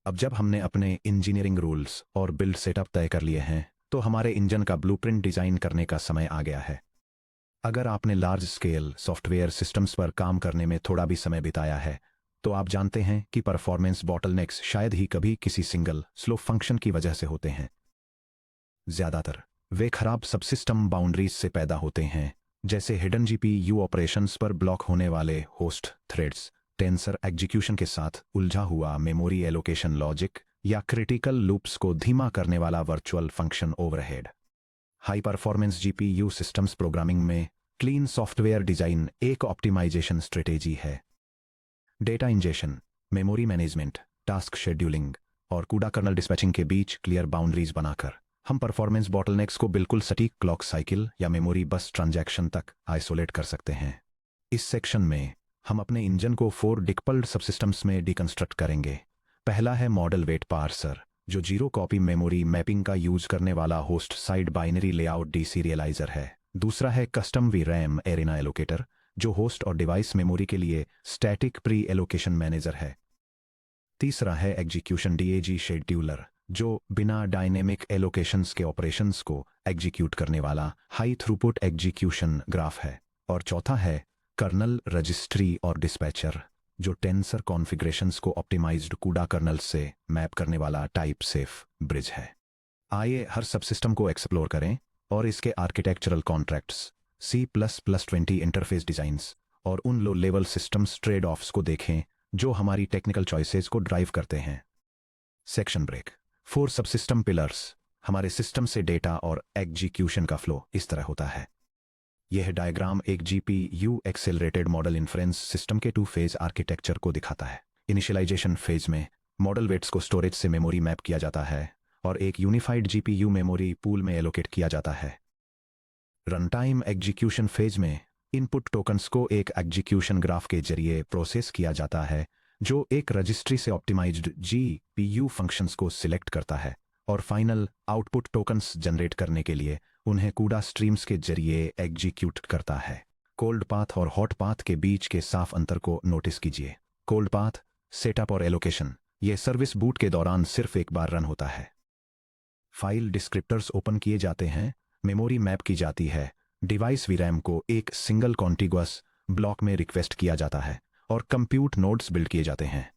अब जब हमने अपने इंजीनियरिंग रूल्स और बिल्ड सेटअप तय कर लिए हैं, तो हमारे इंजन का ब्लूप्रिंट डिजाइन करने का समय आ गया है। अगर आपने लार्ज स्केल सॉफ्टवेयर सिस्टम्स पर काम करने में थोड़ा भी समय बिताया है, तो आप जानते हैं कि परफॉर्मेंस बॉटलनेक्स शायद ही कभी किसी सिंगल स्लो फंक्शन की वजह से होते हैं। ज्यादातर वे खराब सबसिस्टम बाउंड्रीज से पैदा होते हैं, जैसे हिडन जीपीयू ऑपरेशंस पर ब्लॉक होने वाले होस्ट थ्रेड्स, टेंसर एग्जीक्यूशन के साथ उलझा हुआ मेमोरी एलोकेशन लॉजिक, या क्रिटिकल लूप्स को धीमा करने वाला virtual function overhead. High performance GPU systems programming में क्लीन सॉफ्टवेयर डिजाइन एक ऑप्टिमाइजेशन स्ट्रेटेजी है। Data ingestion, memory management, task scheduling और कूड़ा कर्नल डिस्पैचिंग के बीच क्लियर बाउंड्रीज बनाकर हम परफॉर्मेंस बॉटलनेक्स को बिल्कुल सटीक क्लॉक साइकिल या मेमोरी बस ट्रांजैक्शन तक आइसोलेट कर सकते हैं। इस सेक्शन में हम अपने इंजन को 4 डिकपल्ड सबसिस्टम्स में डिकंस्ट्रक्ट करेंगे। पहला है मॉडल वेट पार्सर, जो जीरो कॉपी मेमोरी मैपिंग का यूज करने वाला होस्ट साइड बाइनरी लेआउट डीसीरियलाइजर है। दूसरा है कस्टम वीरैम एरिना एलोकेटर, जो होस्ट और डिवाइस मेमोरी के लिए स्टैटिक प्री एलोकेशन मैनेजर है। तीसरा है एग्जीक्यूशन डीएजी शेड्यूलर, जो बिना डायनेमिक एलोकेशंस के ऑपरेशंस को एग्जीक्यूट करने वाला हाई थ्रूपुट एग्जीक्यूशन ग्राफ है। और चौथा है कर्नल रजिस्ट्री और डिस्पैचर, जो टेंसर कॉन्फ़िगरेशंस को ऑप्टिमाइज्ड कूड़ा कर्नल से मैप करने वाला टाइप सेफ ब्रिज है। आइए हर सबसिस्टम को एक्सप्लोर करें और इसके architectural contracts, C++20 interface designs और उन low level systems trade offs को देखें जो हमारी टेक्निकल चॉइसेस को ड्राइव करते हैं। Section break. 4 subsystem pillars. हमारे सिस्टम से डेटा और एग्जीक्यूशन का फ्लो इस तरह होता है। यह डायग्राम एक GPU accelerated model inference system के 2 फेज आर्किटेक्चर को दिखाता है। इनिशियलाइजेशन फेज में मॉडल वेट्स को स्टोरेज से मेमोरी मैप किया जाता है और एक यूनिफाइड जीपीयू मेमोरी पूल में एलोकेट किया जाता है। रन टाइम एग्जीक्यूशन फेज में इनपुट टोकन्स को एक एग्जीक्यूशन ग्राफ के जरिए प्रोसेस किया जाता है, जो एक रजिस्ट्री से ऑप्टिमाइज्ड जीपीयू फंक्शंस को सिलेक्ट करता है और फाइनल आउटपुट टोकन्स जनरेट करने के लिए उन्हें कूड़ा स्ट्रीम्स के जरिए एग्जीक्यूट करता है। कोल्ड पाथ और हॉट पाथ के बीच के साफ अंतर को नोटिस कीजिए। कोल्ड पाथ, सेटअप और एलोकेशन, यह सर्विस बूट के दौरान सिर्फ एक बार रन होता है। फाइल डिस्क्रिप्टर्स ओपन किए जाते हैं, मेमोरी मैप की जाती है, डिवाइस वीरैम को एक सिंगल कॉन्टिग्युअस ब्लॉक में रिक्वेस्ट किया जाता है और कंप्यूट नोड्स बिल्ड किए जाते हैं।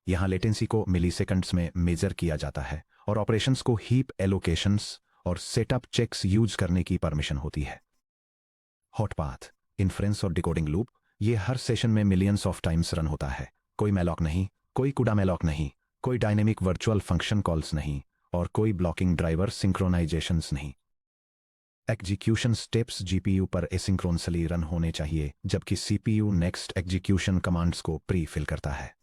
यहां लेटेंसी को मिलीसेकंड्स में मेजर किया जाता है और ऑपरेशंस को हीप एलोकेशंस और सेटअप चेक्स यूज करने की परमिशन होती है। हॉट पाथ, इन्फ्रेंस और डिकोडिंग लूप, ये हर सेशन में मिलियंस ऑफ टाइम्स रन होता है। कोई मैलॉक नहीं, कोई कूड़ा मैलॉक नहीं, कोई डायनेमिक वर्चुअल फंक्शन कॉल्स नहीं और कोई ब्लॉकिंग ड्राइवर सिंक्रोनाइजेशंस नहीं। एग्जीक्यूशन स्टेप्स जीपीयू पर एसिंक्रोनसली रन होने चाहिए, जबकि सीपीयू नेक्स्ट एग्जीक्यूशन कमांड्स को प्री फिल करता है।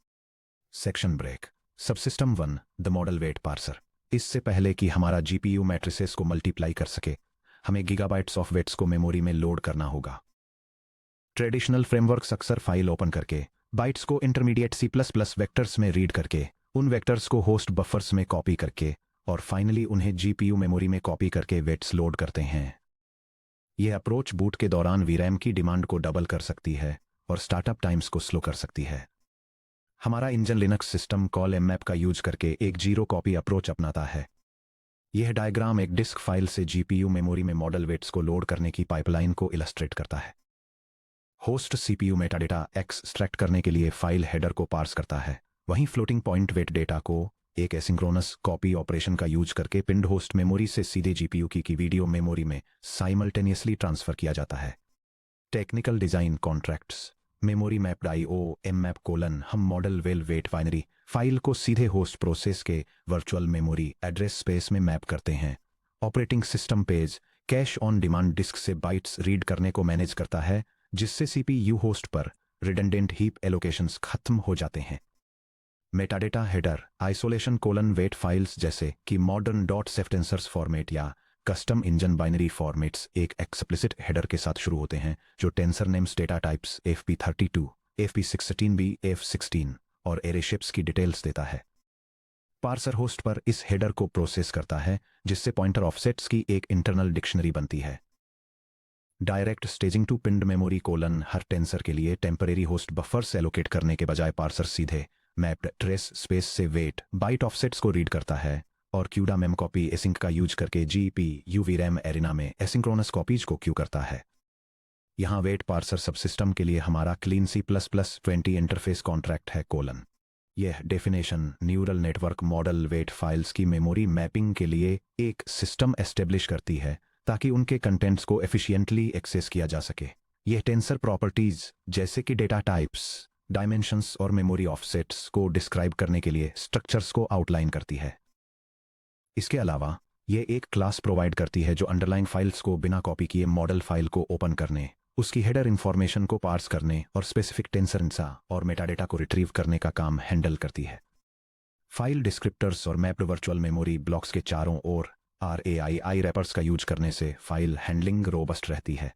Section break. Subsystem 1, the model weight parser. इससे पहले कि हमारा जीपीयू मैट्रिसेस को मल्टीप्लाई कर सके, हमें गीगाबाइट्स ऑफ वेट्स को मेमोरी में लोड करना होगा। ट्रेडिशनल फ्रेमवर्क्स अक्सर फाइल ओपन करके बाइट्स को इंटरमीडिएट C++ वेक्टर्स में रीड करके, उन वेक्टर्स को होस्ट बफर्स में कॉपी करके और फाइनली उन्हें जीपीयू मेमोरी में कॉपी करके वेट्स लोड करते हैं। यह अप्रोच बूट के दौरान वीरैम की डिमांड को डबल कर सकती है और स्टार्टअप टाइम्स को स्लो कर सकती है। हमारा engine Linux system call mmap का यूज करके एक जीरो कॉपी अप्रोच अपनाता है। यह डायग्राम एक डिस्क फाइल से जीपीयू मेमोरी में मॉडल वेट्स को लोड करने की पाइपलाइन को इलस्ट्रेट करता है। होस्ट सीपीयू मेटाडेटा एक्सट्रैक्ट करने के लिए फाइल हेडर को पार्स करता है, वहीं फ्लोटिंग पॉइंट वेट डेटा को एक एसिंक्रोनस कॉपी ऑपरेशन का यूज करके पिंड होस्ट मेमोरी से सीधे जीपीयू की वीडियो मेमोरी में साइमल्टेनियसली ट्रांसफर किया जाता है। Technical design contracts. Memory mapped IO mmap colon, हम model well weight binary file को सीधे होस्ट प्रोसेस के वर्चुअल मेमोरी एड्रेस स्पेस में मैप करते हैं। Operating system page cache on demand disk से बाइट्स रीड करने को मैनेज करता है, जिससे सीपीयू होस्ट पर रिडंडेंट हीप एलोकेशंस खत्म हो जाते हैं। Metadata header isolation colon weight files जैसे कि मॉडर्न डॉट सेफ्टेंसर्स फॉर्मेट या कस्टम इंजन बाइनरी फॉर्मेट्स एक एक्सप्लिसिट हेडर के साथ शुरू होते हैं, जो tensor names, data types FP32, FP16B, F16 और एरे शेप्स की डिटेल्स देता है। पार्सर होस्ट पर इस हेडर को प्रोसेस करता है, जिससे पॉइंटर ऑफसेट्स की एक इंटरनल डिक्शनरी बनती है। डायरेक्ट स्टेजिंग टू पिंड मेमोरी कोलन, हर टेंसर के लिए टेम्परेरी होस्ट बफर्स एलोकेट करने के बजाय पार्सर सीधे मैप्ड ट्रेस स्पेस से वेट बाइट ऑफसेट्स को रीड करता है और क्यूडा मेम कॉपी एसिंक का यूज करके GPU VRAM एरिना में एसिंक्रोनस कॉपीज को क्यू करता है। यहाँ वेट पार्सर सबसिस्टम के लिए हमारा क्लीन C++20 इंटरफेस कॉन्ट्रैक्ट है कोलन। यह definition neural network model weight files की मेमोरी मैपिंग के लिए एक सिस्टम एस्टेब्लिश करती है ताकि उनके कंटेंट्स को एफिशिएंटली एक्सेस किया जा सके। यह टेंसर प्रॉपर्टीज जैसे कि डेटा टाइप्स, डायमेंशंस और मेमोरी ऑफसेट्स को डिस्क्राइब करने के लिए स्ट्रक्चर्स को आउटलाइन करती है। इसके अलावा यह एक क्लास प्रोवाइड करती है जो अंडरलाइन फाइल्स को बिना कॉपी किए मॉडल फाइल को ओपन करने, उसकी हेडर इंफॉर्मेशन को पार्स करने और स्पेसिफिक टेंसर और मेटाडेटा को रिट्रीव करने का काम हैंडल करती है। फाइल डिस्क्रिप्टर्स और मैप्ड वर्चुअल मेमोरी ब्लॉक्स के चारों ओर RAII रैपर्स का यूज करने से फाइल हैंडलिंग रोबस्ट रहती है।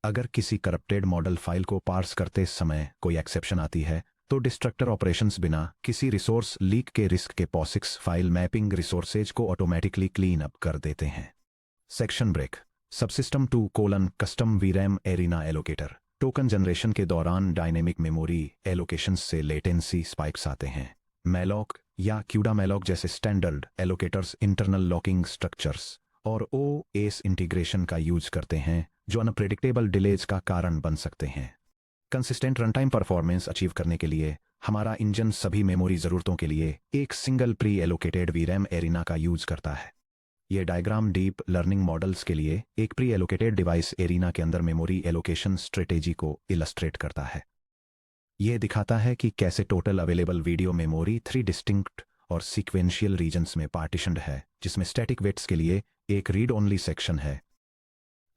अगर किसी करप्टेड मॉडल फाइल को पार्स करते समय कोई एक्सेप्शन आती है तो डिस्ट्रक्टर ऑपरेशंस बिना किसी रिसोर्स लीक के रिस्क के POSIX फाइल मैपिंग रिसोर्सेज को ऑटोमेटिकली क्लीन अप कर देते हैं। Section break. Subsystem 2 custom VRAM arena allocator. Token generation के दौरान डायनेमिक मेमोरी एलोकेशंस से लेटेंसी स्पाइक्स आते हैं। मैलॉक या क्यूडा मैलॉक जैसे standard allocators internal locking structures और OS इंटीग्रेशन का यूज करते हैं जो अनप्रेडिक्टेबल डिलेज का कारण बन सकते हैं। कंसिस्टेंट रनटाइम परफॉर्मेंस अचीव करने के लिए हमारा इंजन सभी मेमोरी ज़रूरतों के लिए एक single pre allocated VRAM arena का यूज करता है। यह डायग्राम डीप लर्निंग मॉडल्स के लिए एक प्री एलोकेटेड डिवाइस एरिना के अंदर मेमोरी एलोकेशन स्ट्रेटेजी को इलस्ट्रेट करता है। यह दिखाता है कि कैसे total available video memory 3 distinct और सीक्वेंशियल रीजन्स में पार्टीशनड है, जिसमें स्टैटिक वेट्स के लिए एक रीड ओनली सेक्शन है,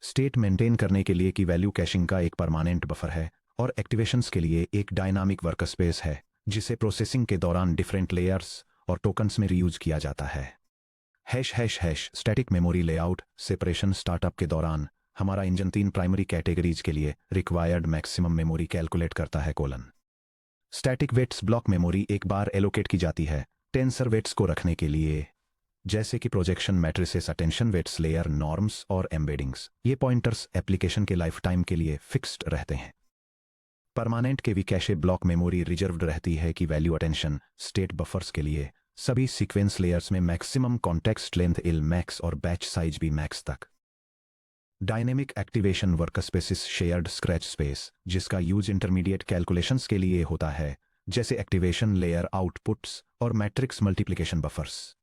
स्टेट मेंटेन करने के लिए की वैल्यू कैशिंग का एक परमानेंट बफर है और एक्टिवेशंस के लिए एक डायनामिक वर्कस्पेस है जिसे प्रोसेसिंग के दौरान डिफरेंट लेयर्स और टोकन्स में रीयूज किया जाता है। Static memory layout separation startup के दौरान हमारा इंजन 3 प्राइमरी कैटेगरीज के लिए रिक्वायर्ड मैक्सिमम मेमोरी कैलकुलेट करता है colon. Static weights block memory एक बार एलोकेट की जाती है टेंसर वेट्स को रखने के लिए, जैसे कि projection matrices, attention weights, layer norms और एम्बेडिंग्स। ये पॉइंटर्स एप्लीकेशन के लाइफ टाइम के लिए फिक्स्ड रहते हैं। परमानेंट के कैशे ब्लॉक मेमोरी रिजर्व्ड रहती है कि वैल्यू अटेंशन स्टेट बफर्स के लिए सभी सीक्वेंस लेयर्स में maximum context length L max और बैच साइज भी मैक्स तक। Dynamic activation workspaces shared scratch space जिसका यूज इंटरमीडिएट कैलकुलेशंस के लिए होता है, जैसे एक्टिवेशन लेयर आउटपुट्स और मैट्रिक्स मल्टीप्लिकेशन बफर्स।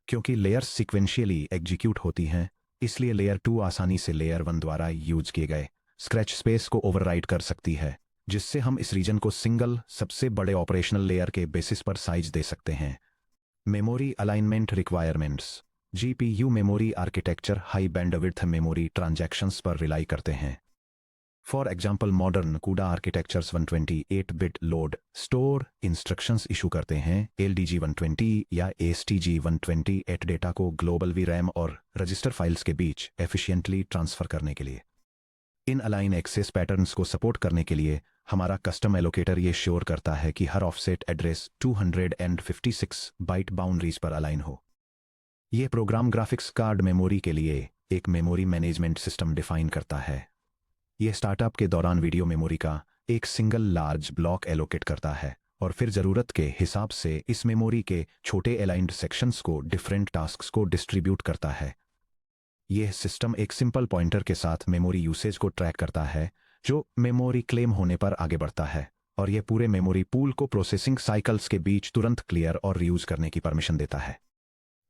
क्योंकि लेयर्स सीक्वेंशियली एग्जीक्यूट होती हैं, इसलिए लेयर 2 आसानी से लेयर 1 द्वारा यूज किए गए स्क्रैच स्पेस को ओवरराइड कर सकती है, जिससे हम इस रीजन को सिंगल सबसे बड़े ऑपरेशनल लेयर के बेसिस पर साइज दे सकते हैं। Memory alignment requirements. GPU memory architecture high bandwidth memory transactions पर रिलाई करते हैं। For example modern CUDA architectures 128 bit load store instructions issue करते हैं LDG 120 या ASTG 128 डेटा को ग्लोबल VRAM और रजिस्टर फाइल्स के बीच एफिशिएंटली ट्रांसफर करने के लिए। इन अलाइन एक्सेस पैटर्न्स को सपोर्ट करने के लिए हमारा कस्टम एलोकेटर ये श्योर करता है कि हर ऑफसेट एड्रेस 256 बाइट बाउंड्रीज पर अलाइन हो। यह प्रोग्राम ग्राफिक्स कार्ड मेमोरी के लिए एक मेमोरी मैनेजमेंट सिस्टम डिफाइन करता है। यह स्टार्टअप के दौरान वीडियो मेमोरी का एक सिंगल लार्ज ब्लॉक एलोकेट करता है और फिर ज़रूरत के हिसाब से इस मेमोरी के छोटे अलाइंड सेक्शंस को डिफरेंट टास्क्स को डिस्ट्रीब्यूट करता है। यह सिस्टम एक सिंपल पॉइंटर के साथ मेमोरी यूसेज को ट्रैक करता है जो मेमोरी क्लेम होने पर आगे बढ़ता है, और यह पूरे मेमोरी पूल को प्रोसेसिंग साइकिल्स के बीच तुरंत क्लियर और रीयूज करने की परमिशन देता है।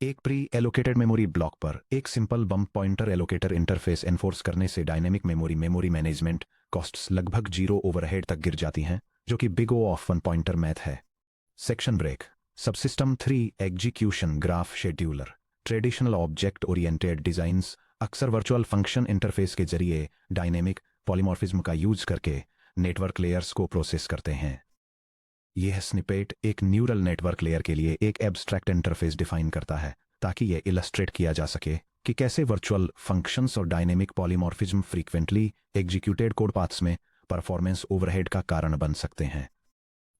एक प्री एलोकेटेड मेमोरी ब्लॉक पर एक simple bump pointer allocator interface enforce करने से डायनेमिक मेमोरी मैनेजमेंट कॉस्ट्स लगभग 0 ओवरहेड तक गिर जाती हैं, जो कि big O of 1 pointer math है। Section break. Subsystem 3 execution graph scheduler. Traditional object oriented designs अक्सर वर्चुअल फंक्शन इंटरफेस के जरिए डायनेमिक पॉलीमॉर्फिज्म का यूज करके नेटवर्क लेयर्स को प्रोसेस करते हैं। यह स्निपेट एक न्यूरल नेटवर्क लेयर के लिए एक एब्स्ट्रैक्ट इंटरफेस डिफाइन करता है ताकि यह इलस्ट्रेट किया जा सके कि कैसे वर्चुअल फंक्शंस और dynamic polymorphism frequently executed code paths में परफॉर्मेंस ओवरहेड का कारण बन सकते हैं।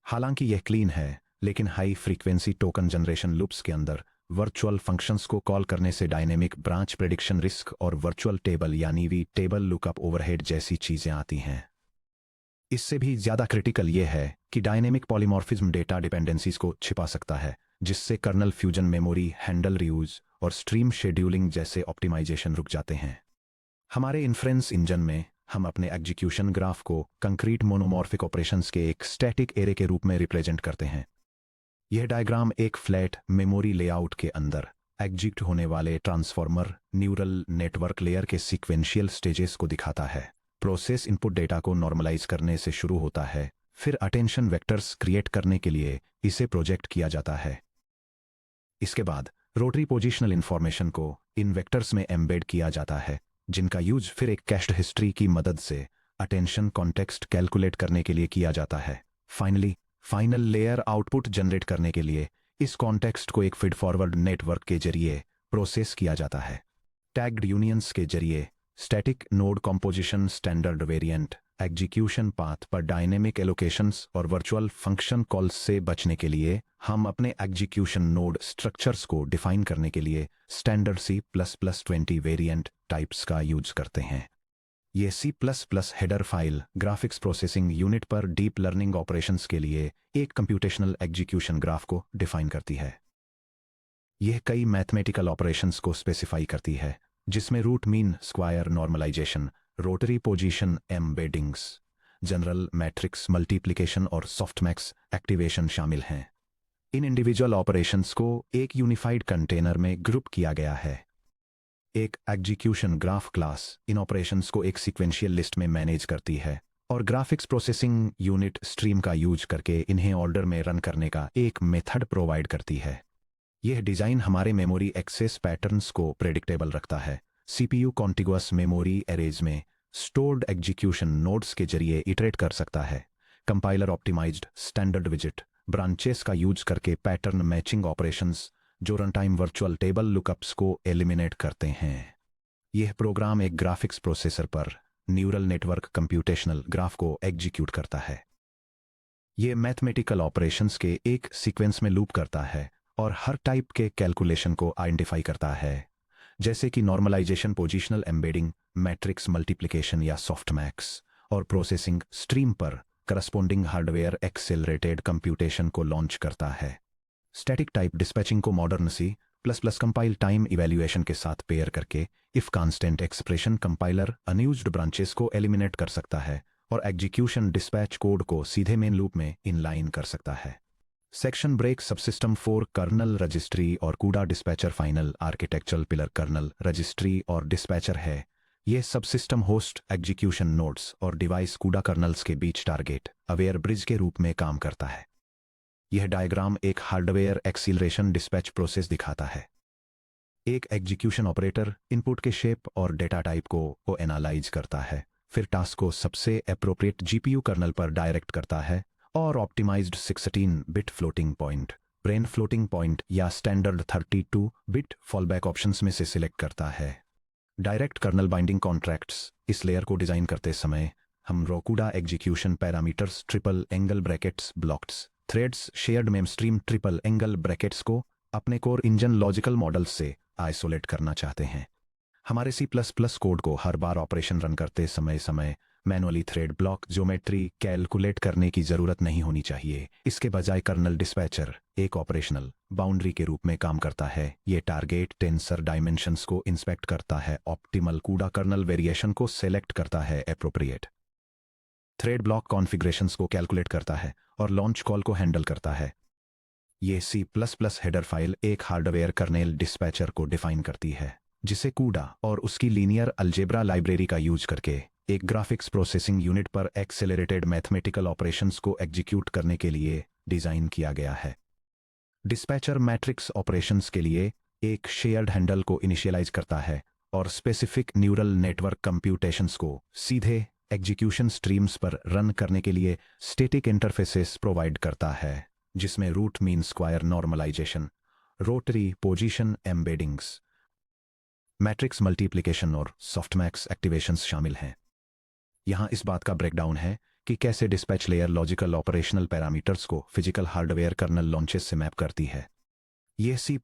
हालांकि यह क्लीन है, लेकिन high frequency token generation loops के अंदर वर्चुअल फंक्शंस को कॉल करने से डायनेमिक ब्रांच प्रेडिक्शन रिस्क और वर्चुअल टेबल यानी वी टेबल लुकअप ओवरहेड जैसी चीजें आती हैं। इससे भी ज़्यादा क्रिटिकल ये है कि डायनेमिक पॉलीमॉर्फिज्म डेटा डिपेंडेंसीज को छिपा सकता है, जिससे kernel fusion, memory handle reuse और स्ट्रीम शेड्यूलिंग जैसे ऑप्टिमाइजेशन रुक जाते हैं। हमारे इन्फ्रेंस इंजन में हम अपने एग्जीक्यूशन ग्राफ को कंक्रीट मोनोमॉर्फिक ऑपरेशंस के एक स्टैटिक एरे के रूप में रिप्रेजेंट करते हैं। यह डायग्राम एक फ्लैट मेमोरी लेआउट के अंदर एग्जीक्यूट होने वाले ट्रांसफॉर्मर न्यूरल नेटवर्क लेयर के सीक्वेंशियल स्टेजेस को दिखाता है। प्रोसेस इनपुट डेटा को नॉर्मलाइज करने से शुरू होता है, फिर अटेंशन वेक्टर्स क्रिएट करने के लिए इसे प्रोजेक्ट किया जाता है। इसके बाद रोटरी पोजिशनल इंफॉर्मेशन को इन वेक्टर्स में एम्बेड किया जाता है, जिनका यूज फिर एक कैश्ड हिस्ट्री की मदद से अटेंशन कॉन्टेक्स्ट कैलकुलेट करने के लिए किया जाता है। फाइनल लेयर आउटपुट जनरेट करने के लिए इस कॉन्टेक्स्ट को एक फीड फॉरवर्ड नेटवर्क के जरिए प्रोसेस किया जाता है। टैग्ड यूनियंस के जरिए static node composition, standard variant, execution path पर डायनेमिक एलोकेशंस और वर्चुअल फंक्शन कॉल्स से बचने के लिए हम अपने एग्जीक्यूशन नोड स्ट्रक्चर्स को डिफाइन करने के लिए स्टैंडर्ड C++20 वेरिएंट टाइप्स का यूज करते हैं। ये C++ header file graphics processing unit पर डीप लर्निंग ऑपरेशंस के लिए एक कंप्यूटेशनल एग्जीक्यूशन ग्राफ को डिफाइन करती है। यह कई मैथमेटिकल ऑपरेशंस को स्पेसिफाई करती है, जिसमें root mean square normalization, rotary position embeddings, general matrix multiplication और सॉफ्टमैक्स एक्टिवेशन शामिल हैं। इन इंडिविजुअल ऑपरेशंस को एक यूनिफाइड कंटेनर में ग्रुप किया गया है। एक execution graph class in operations को एक सीक्वेंशियल लिस्ट में मैनेज करती है और ग्राफिक्स प्रोसेसिंग यूनिट स्ट्रीम का यूज करके इन्हें ऑर्डर में रन करने का एक मेथड प्रोवाइड करती है। यह डिजाइन हमारे मेमोरी एक्सेस पैटर्न्स को प्रेडिक्टेबल रखता है। CPU कॉन्टिगुअस मेमोरी एरेज में स्टोर्ड एग्जीक्यूशन नोड्स के जरिए इटरेट कर सकता है। Compiler optimized standard visit branches का यूज करके पैटर्न मैचिंग ऑपरेशंस जो runtime virtual table lookups को एलिमिनेट करते हैं। यह प्रोग्राम एक ग्राफिक्स प्रोसेसर पर न्यूरल नेटवर्क कंप्यूटेशनल ग्राफ को एग्जीक्यूट करता है। यह मैथमेटिकल ऑपरेशंस के एक सीक्वेंस में लूप करता है और हर टाइप के कैलकुलेशन को आइडेंटिफाई करता है, जैसे कि normalization, positional embedding, matrix multiplication या सॉफ्टमैक्स, और प्रोसेसिंग स्ट्रीम पर करस्पॉन्डिंग हार्डवेयर एक्सेलरेटेड कंप्यूटेशन को लॉन्च करता है। स्टैटिक टाइप डिस्पैचिंग को modern C++ compile time evaluation के साथ पेयर करके if constant expression compiler unused branches को एलिमिनेट कर सकता है और एग्जीक्यूशन डिस्पैच कोड को सीधे मेन लूप में इनलाइन कर सकता है। Section break subsystem 4 kernel registry और CUDA dispatcher final architectural pillar kernel registry और डिस्पैचर है। यह सबसिस्टम होस्ट एग्जीक्यूशन नोड्स और डिवाइस कूडा कर्नल्स के बीच टारगेट अवेयर ब्रिज के रूप में काम करता है। यह डायग्राम एक हार्डवेयर एक्सीलरेशन डिस्पैच प्रोसेस दिखाता है। एक एग्जीक्यूशन ऑपरेटर इनपुट के शेप और डेटा टाइप को एनालाइज करता है, फिर टास्क को सबसे एप्रोप्रिएट GPU कर्नल पर डायरेक्ट करता है और optimised 16 bit floating point, brain floating point या स्टैंडर्ड 32 बिट फॉलबैक ऑप्शंस में से सिलेक्ट करता है। डायरेक्ट कर्नल बाइंडिंग कॉन्ट्रैक्ट्स इस लेयर को डिजाइन करते समय हम रोकूडा execution parameters, triple angle brackets, blocks, threads, shared mem stream, triple angle brackets को अपने कोर इंजन लॉजिकल मॉडल्स से आइसोलेट करना चाहते हैं। हमारे C++ कोड को हर बार ऑपरेशन रन करते समय manually thread block geometry calculate करने की जरूरत नहीं होनी चाहिए। इसके बजाय कर्नल डिस्पैचर एक ऑपरेशनल बाउंड्री के रूप में काम करता है। ये टारगेट टेंसर डायमेंशंस को इंस्पेक्ट करता है, ऑप्टिमल कूडा कर्नल वेरिएशन को सेलेक्ट करता है, एप्रोप्रिएट थ्रेड ब्लॉक कॉन्फ़िगरेशंस को कैलकुलेट करता है और लॉन्च कॉल को हैंडल करता है। ये C++ हेडर फाइल एक हार्डवेयर कर्नेल डिस्पैचर को डिफाइन करती है, जिसे कूडा और उसकी लीनियर अलजेब्रा लाइब्रेरी का यूज करके एक ग्राफिक्स प्रोसेसिंग यूनिट पर एक्सेलरेटेड मैथमेटिकल ऑपरेशंस को एग्जीक्यूट करने के लिए डिजाइन किया गया है। डिस्पैचर मैट्रिक्स ऑपरेशंस के लिए एक शेयर्ड हैंडल को इनिशियलाइज करता है और स्पेसिफिक न्यूरल नेटवर्क कंप्यूटेशंस को सीधे एग्जीक्यूशन स्ट्रीम्स पर रन करने के लिए स्टैटिक इंटरफेसेस प्रोवाइड करता है, जिसमें root mean square normalization, rotary position embeddings, matrix multiplication और सॉफ्टमैक्स एक्टिवेशंस शामिल हैं। यहां इस बात का ब्रेकडाउन है कि कैसे dispatch layer logical operational parameters को फिजिकल हार्डवेयर कर्नल लॉन्चेस से मैप करती है। यह C++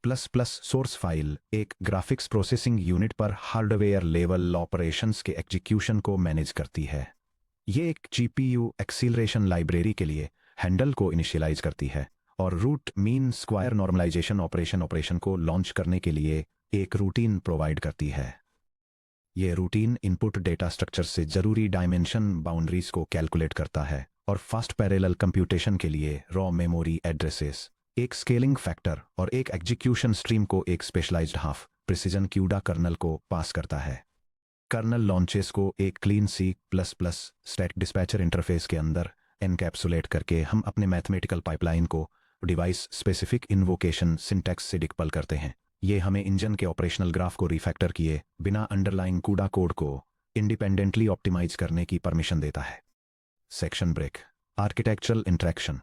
सोर्स फाइल एक ग्राफिक्स प्रोसेसिंग यूनिट पर हार्डवेयर लेवल ऑपरेशंस के एग्जीक्यूशन को मैनेज करती है। ये एक GPU एक्सीलरेशन लाइब्रेरी के लिए हैंडल को इनिशियलाइज करती है और root mean square normalization operation को लॉन्च करने के लिए एक रूटीन प्रोवाइड करती है। ये रूटीन इनपुट डेटा स्ट्रक्चर से जरूरी डायमेंशन बाउंड्रीज को कैलकुलेट करता है और फास्ट पैरेलल कंप्यूटेशन के लिए रॉ मेमोरी एड्रेसेस, एक स्केलिंग फैक्टर और एक एग्जीक्यूशन स्ट्रीम को एक specialized half precision CUDA kernel को पास करता है। कर्नल लॉन्चेस को एक clean C++ static dispatcher interface के अंदर एनकैप्सुलेट करके हम अपने मैथमेटिकल पाइपलाइन को डिवाइस स्पेसिफिक इन्वोकेशन सिंटैक्स से डिकपल करते हैं। ये हमें इंजन के ऑपरेशनल ग्राफ को रिफैक्टर किए बिना अंडरलाइंग कूडा कोड को इंडिपेंडेंटली ऑप्टिमाइज करने की परमिशन देता है। Section break, architectural interaction,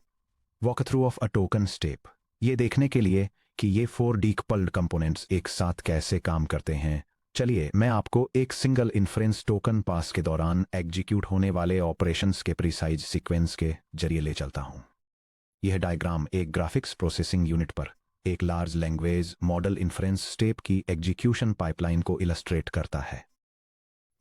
walk through of a token step. ये देखने के लिए कि ये 4 डीकपल्ड कंपोनेंट्स एक साथ कैसे काम करते हैं, चलिए मैं आपको एक सिंगल इन्फ्रेंस टोकन पास के दौरान एग्जीक्यूट होने वाले ऑपरेशंस के प्रीसाइज सीक्वेंस के जरिए ले चलता हूं। यह डायग्राम एक ग्राफिक्स प्रोसेसिंग यूनिट पर एक large language model inference step की एग्जीक्यूशन पाइपलाइन को इलस्ट्रेट करता है।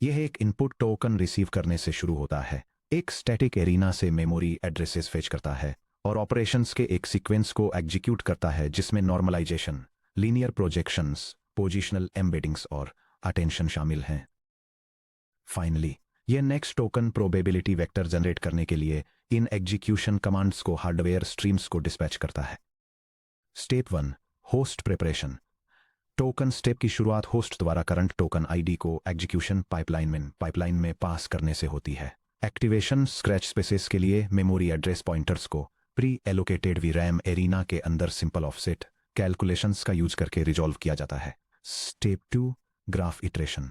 यह एक इनपुट टोकन रिसीव करने से शुरू होता है, एक स्टैटिक एरिना से मेमोरी एड्रेसेस फेच करता है और ऑपरेशंस के एक सीक्वेंस को एग्जीक्यूट करता है जिसमें normalization, linear projections, positional embeddings और अटेंशन शामिल हैं। फाइनली यह next token probability vector generate करने के लिए इन एग्जीक्यूशन कमांड्स को हार्डवेयर स्ट्रीम्स को डिस्पैच करता है। Step 1, host preparation. Token step की शुरुआत होस्ट द्वारा करंट टोकन आईडी को एग्जीक्यूशन पाइपलाइन में पास करने से होती है। एक्टिवेशन स्क्रैच स्पेसेस के लिए मेमोरी एड्रेस पॉइंटर्स को प्री एलोकेटेड VRAM एरिना के अंदर सिंपल ऑफसेट कैलकुलेशंस का यूज करके रिजॉल्व किया जाता है। Step 2, graph iteration.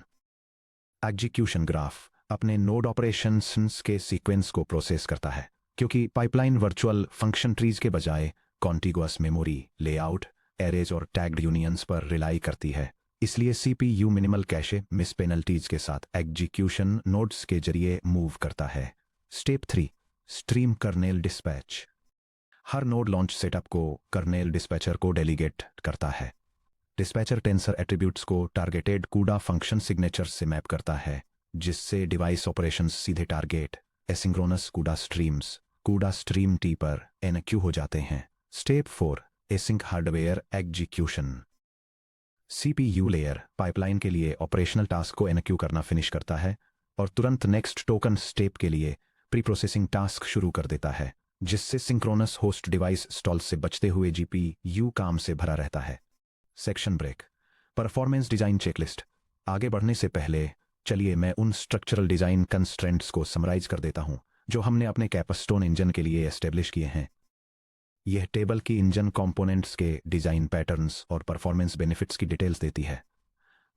Execution graph अपने नोड ऑपरेशंस के सीक्वेंस को प्रोसेस करता है। क्योंकि पाइपलाइन वर्चुअल फंक्शन ट्रीज के बजाय कॉन्टिगुअस मेमोरी लेआउट, एरेज और टैग्ड यूनियंस पर रिलाई करती है, इसलिए CPU minimal cache miss penalties के साथ एग्जीक्यूशन नोड्स के जरिए मूव करता है। Step 3, stream kernel dispatch. हर नोड लॉन्च सेटअप को कर्नेल डिस्पैचर को डेलीगेट करता है। डिस्पैचर टेंसर एट्रीब्यूट्स को टारगेटेड कूडा फंक्शन सिग्नेचर से मैप करता है, जिससे डिवाइस ऑपरेशंस सीधे target asynchronous CUDA stream T पर एनक्यू हो जाते हैं। Step 4, async hardware execution. CPU layer pipeline के लिए ऑपरेशनल टास्क को एनक्यू करना फिनिश करता है और तुरंत नेक्स्ट टोकन स्टेप के लिए प्री प्रोसेसिंग टास्क शुरू कर देता है, जिससे सिंक्रोनस होस्ट डिवाइस स्टॉल से बचते हुए GPU काम से भरा रहता है। Section break, performance design checklist. आगे बढ़ने से पहले चलिए मैं उन स्ट्रक्चरल डिजाइन कंस्ट्रेंट्स को समराइज कर देता हूं जो हमने अपने कैपस्टोन इंजन के लिए एस्टेब्लिश किए हैं। यह टेबल की इंजन कंपोनेंट्स के डिजाइन पैटर्न्स और परफॉर्मेंस बेनिफिट्स की डिटेल्स देती है।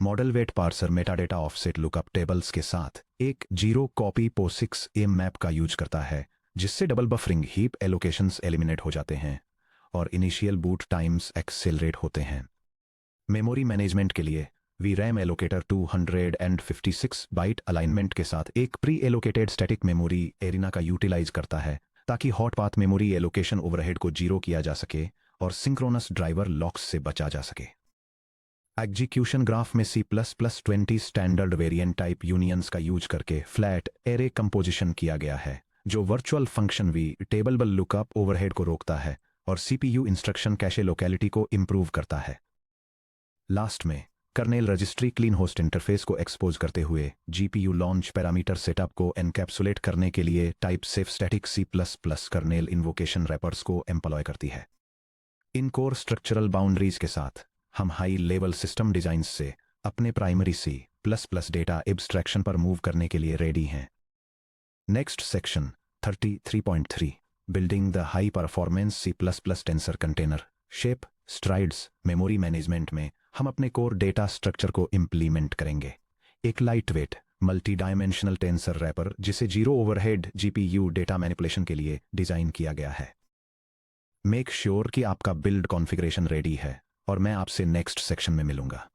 Model weight parser metadata offset lookup tables के साथ एक 0 कॉपी POSIX AIM मैप का यूज करता है, जिससे double buffering heap allocations eliminate हो जाते हैं और इनिशियल बूट टाइम्स एक्सेलरेट होते हैं। मेमोरी मैनेजमेंट के लिए VRAM एलोकेटर 256 बाइट अलाइनमेंट के साथ एक pre allocated static memory arena का यूटिलाइज करता है, ताकि hot path memory allocation overhead को 0 किया जा सके और सिंक्रोनस ड्राइवर लॉक्स से बचा जा सके। एग्जीक्यूशन ग्राफ में C++20 standard variant type unions का यूज करके फ्लैट एरे कंपोजिशन किया गया है, जो virtual function table lookup overhead को रोकता है और CPU इंस्ट्रक्शन कैशे लोकेलिटी को इंप्रूव करता है। लास्ट में kernel registry clean host interface को एक्सपोज करते हुए GPU लॉन्च पैरामीटर सेटअप को एनकैप्सुलेट करने के लिए type safe static C++ kernel invocation rappers को एम्प्लॉय करती है। इन कोर स्ट्रक्चरल बाउंड्रीज के साथ हम हाई लेवल सिस्टम डिजाइन्स से अपने प्राइमरी C++ डेटा एब्स्ट्रैक्शन पर मूव करने के लिए रेडी हैं। Next section 33.3, building the high performance C++ tensor container. Shape strides memory management में हम अपने कोर डेटा स्ट्रक्चर को इम्प्लीमेंट करेंगे। एक lightweight multi dimensional tensor wrapper जिसे 0 ओवरहेड GPU डेटा मैनिपुलेशन के लिए डिजाइन किया गया है। मेक श्योर कि आपका बिल्ड कॉन्फ़िगरेशन रेडी है और मैं आपसे नेक्स्ट सेक्शन में मिलूंगा।